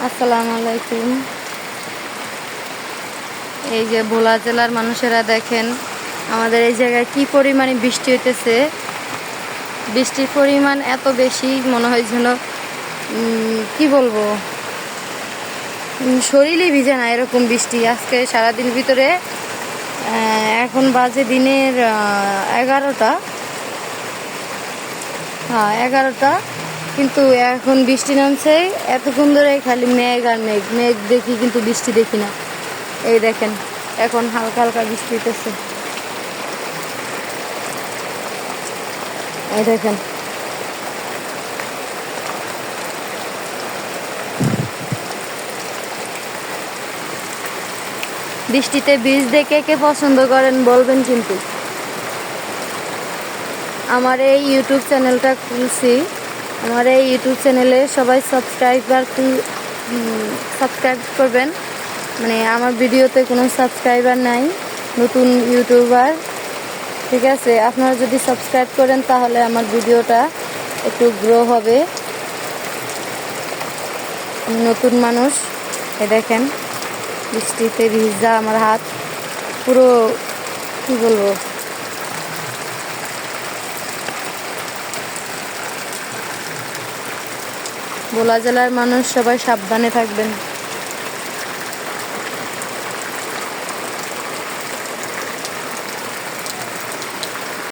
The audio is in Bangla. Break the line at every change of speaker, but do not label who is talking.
আসসালামু আলাইকুম। এই যে ভোলা জেলার মানুষেরা দেখেন আমাদের এই জায়গায় কি পরিমাণে বৃষ্টি হইতেছে। বৃষ্টির পরিমাণ এত বেশি, মনে হয় যেন কি বলবো, শরীরই ভিজে না এরকম বৃষ্টি আজকে সারাদিন ভিতরে। এখন বাজে দিনের 11টা, হ্যাঁ 11টা, কিন্তু এখন বৃষ্টি নামছে। এতক্ষণ ধরে খালি মেঘ আর মেঘ, মেঘ দেখি কিন্তু বৃষ্টি দেখি না। এই দেখেন এখন হালকা হালকা বৃষ্টি হইতেছে। এই দেখেন বৃষ্টিতে ভিজতে কে কে পছন্দ করেন বলবেন। কিন্তু আমার এই ইউটিউব চ্যানেলটা খুলছি, আমার এই ইউটিউব চ্যানেলে সবাই সাবস্ক্রাইব করবেন। মানে আমার ভিডিওতে কোনো সাবস্ক্রাইবার নাই, নতুন ইউটিউবার, ঠিক আছে? আপনারা যদি সাবস্ক্রাইব করেন তাহলে আমার ভিডিওটা একটু গ্রো হবে। নতুন মানুষ, এ দেখেন বৃষ্টিতে ভিজা আমার হাত পুরো, কি বলবো। ভোলা জেলার মানুষ সবাই সাবধানে থাকবেন।